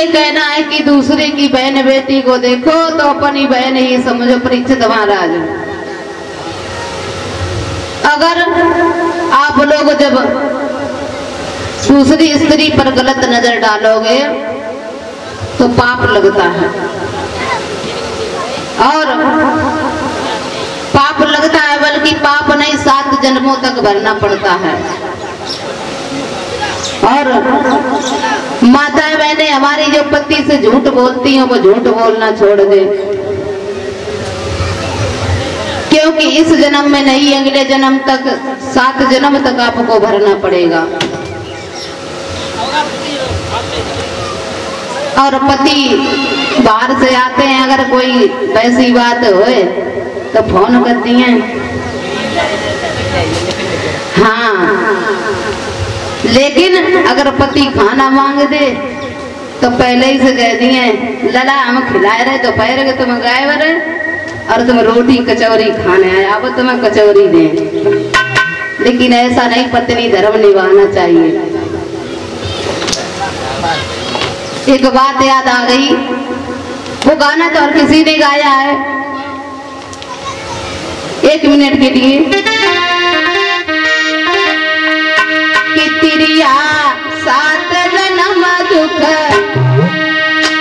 ये कहना है कि दूसरे की बहन बेटी को देखो तो अपनी बहन ही समझो परीक्षित महाराज। अगर आप लोग जब दूसरी स्त्री पर गलत नजर डालोगे तो पाप लगता है, और पाप लगता है, बल्कि पाप नहीं 7 जन्मों तक भरना पड़ता है। और माताएं बहनें हमारी जो पति से झूठ बोलती हैं वो झूठ बोलना छोड़ दे, क्योंकि इस जन्म में नहीं अगले जन्म तक 7 जन्म तक आपको भरना पड़ेगा। और पति बाहर से आते हैं, अगर कोई वैसी बात होए तो फोन करती हैं, हाँ, लेकिन अगर पति खाना मांग दे तो पहले ही से कह दिए लला हम खिलाए रहे, दोपहर के तुम गायब रहे और तुम रोटी कचौरी खाने आए, अब तुम्हें कचौरी दें। लेकिन ऐसा नहीं, पत्नी धर्म निभाना चाहिए। एक बात याद आ गई, वो गाना तो हर किसी ने गाया है, 1 मिनट के लिए। कि तिरिया 7 जन्म दुख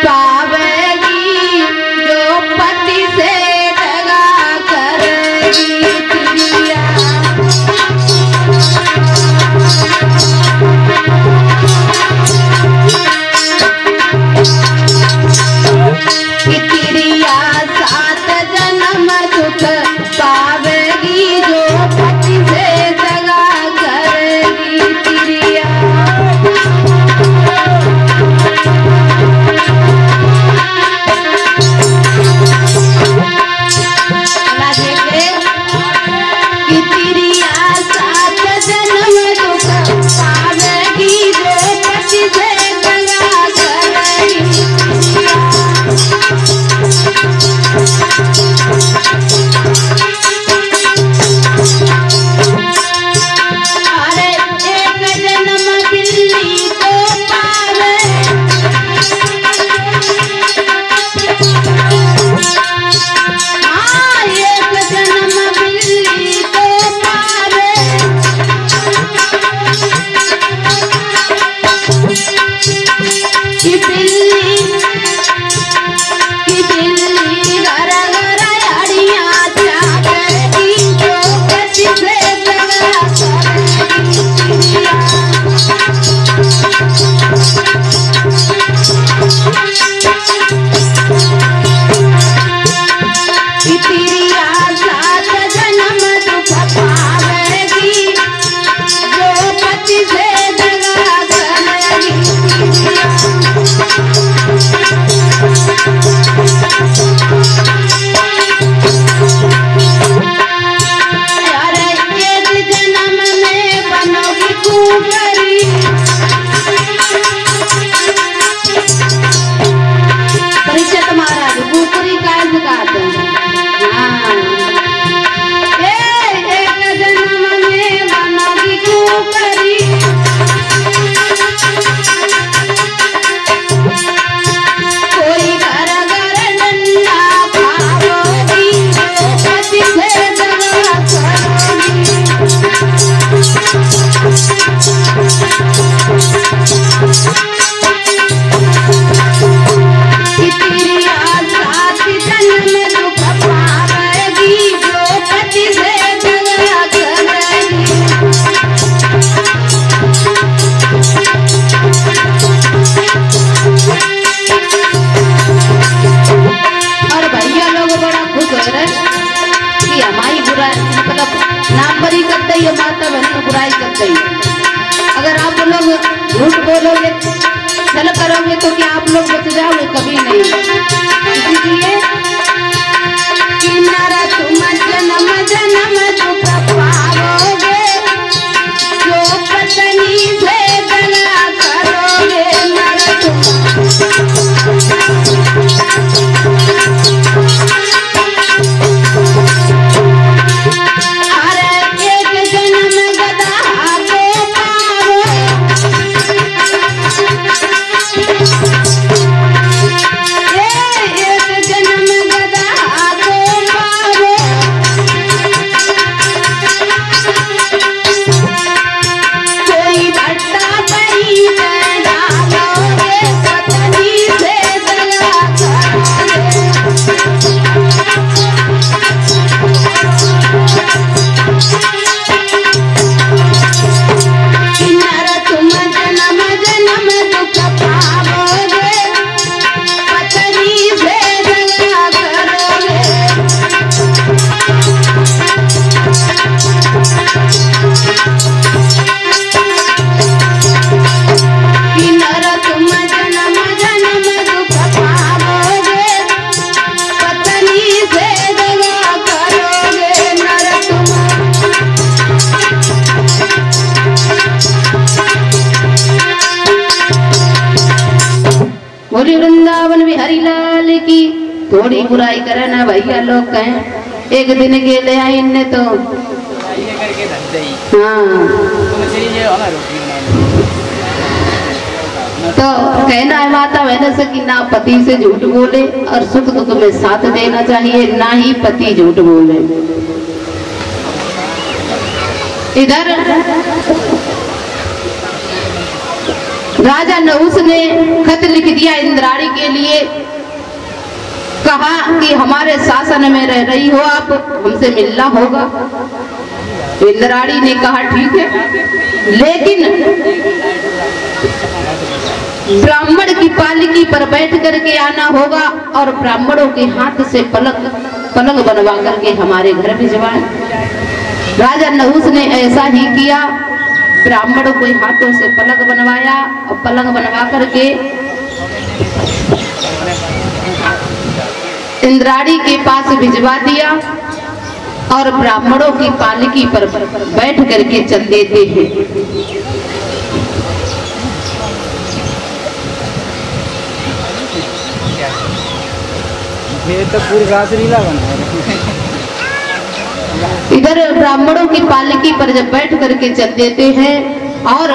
पावेगी जो पति से दगा करेगी। तिरिया कि तिरिया 7 जन्म दुख पावेगी जो पति से दगा करेगी। तिरिया कि तिरिया 7 जन्म दुख पावेगी जो पति से दगा करेगी। अरे 1 जन्म बिल्ली को पावे, हाँ 1 जन्म बिल्ली को पावे। कि बिल्ली घर घर अड़ियाँ चाटेगी जो पति से दगा करेगी। कि तिरिया 7 जन्म दुख पावेगी जो पति से दगा करेगी। अरे 1 जन्म में बनोगी कुंवरी, परीक्षित महाराज कुंवरी का सिखाते हैं। हाँ 1 जन्म में बनोगी कुंवरी, कोई घर घर डंडा खाओगी जो पति से दगा करोगी। कि तिरिया 7 जन्म दुख पावेगी जो पति से दगा करेगी। और भैया लोग बड़ा खुश हो रहे कि हमारी बुराई मतलब नाम बरी करते ही, माता बहन बुराई करते ही। अगर आप लोग झूठ बोलोगे, छल करोगे तो क्या आप लोग बच जाओगे? कभी नहीं। इसलिए कि नारा तुम जन्म जन्म दुख पाओगे जो पत्नी से दगा करोगे। नारा अरे 1 जन्म गधा को पाओ, थोड़ी बुराई करे ना भैया लोग कहें एक दिन के ले आई इनने तो हाँ तो कहना है माता बहन से कि ना पति से झूठ बोले और सुख दुख में साथ देना चाहिए, ना ही पति झूठ बोले। इधर राजा नहुस ने खत लिख दिया इंद्राणी के लिए, कहा कि हमारे शासन में रह रही हो आप, हमसे मिलना होगा। इंद्राणी ने कहा ठीक है, लेकिन ब्राह्मण की पालकी पर बैठ करके आना होगा और ब्राह्मणों के हाथ से पलंग बनवा करके हमारे घर भिजवाए। राजा नहुस ने ऐसा ही किया, ब्राह्मणों के हाथों से पलंग बनवाया और पलंग बनवा करके इंद्राणी के पास भिजवा दिया और ब्राह्मणों की पालकी पर बैठ करके चल देते हैं। तो पूरी घास नीला बना। इधर ब्राह्मणों की पालकी पर जब बैठ करके चल देते हैं और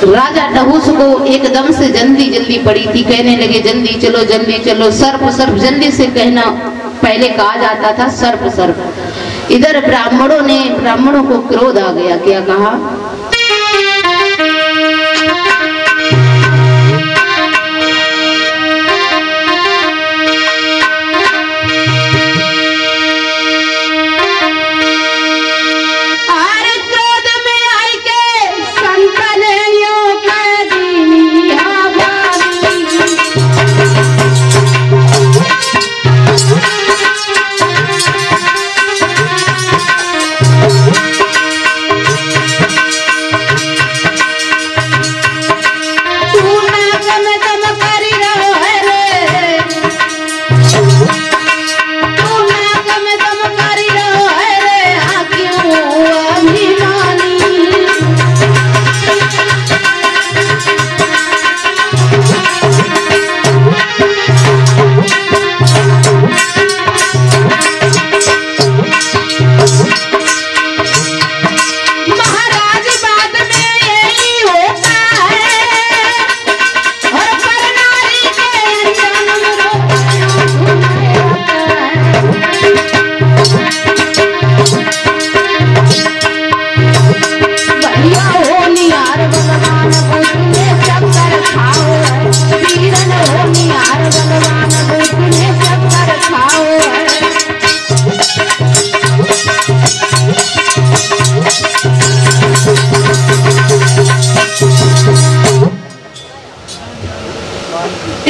राजा नहुस को एकदम से जल्दी पड़ी थी, कहने लगे जल्दी चलो, सर्प जल्दी से कहना पहले कहा जाता था सर्प। इधर ब्राह्मणों को क्रोध आ गया, क्या कहा?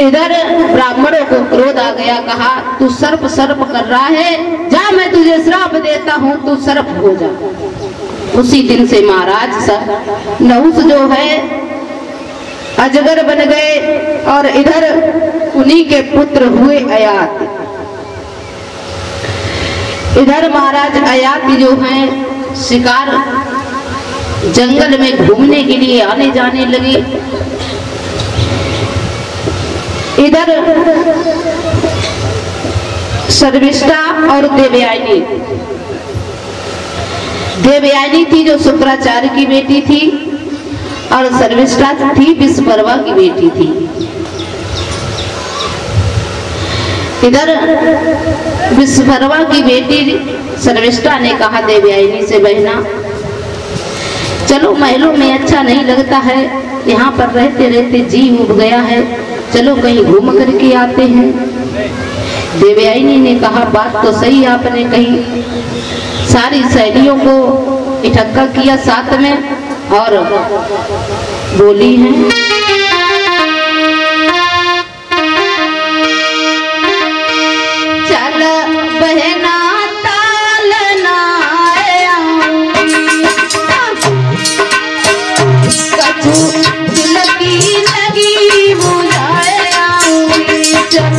इधर ब्राह्मणों को क्रोध आ गया, कहा तू सर्प कर रहा है, जा मैं तुझे श्राप देता हूँ, तू सर्प हो जा। उसी दिन से महाराज नहुस जो है अजगर बन गए और इधर उन्हीं के पुत्र हुए अयात। इधर महाराज अयात जो हैं शिकार जंगल में घूमने के लिए आने जाने लगे। इधर शर्मिष्ठा और देवयानी थी जो शुक्राचार्य की बेटी थी और शर्मिष्ठा थी विश्वकर्मा की बेटी थी। इधर विश्वकर्मा की बेटी शर्मिष्ठा ने कहा देवयानी से, बहना चलो महलों में अच्छा नहीं लगता है, यहाँ पर रहते रहते जी उब गया है, चलो कहीं घूम करके आते हैं। देवयानी ने कहा बात तो सही आपने कही। सारी सहेलियों को इकट्ठा किया साथ में और बोली हैं, चल बहना तालना कछु दिल की लगी बुझाए आऊंगी, चल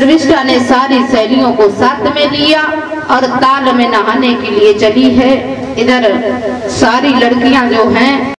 शर्मिष्ठा ने सारी सहेलियों को साथ में लिया और ताल में नहाने के लिए चली है। इधर सारी लड़कियां जो हैं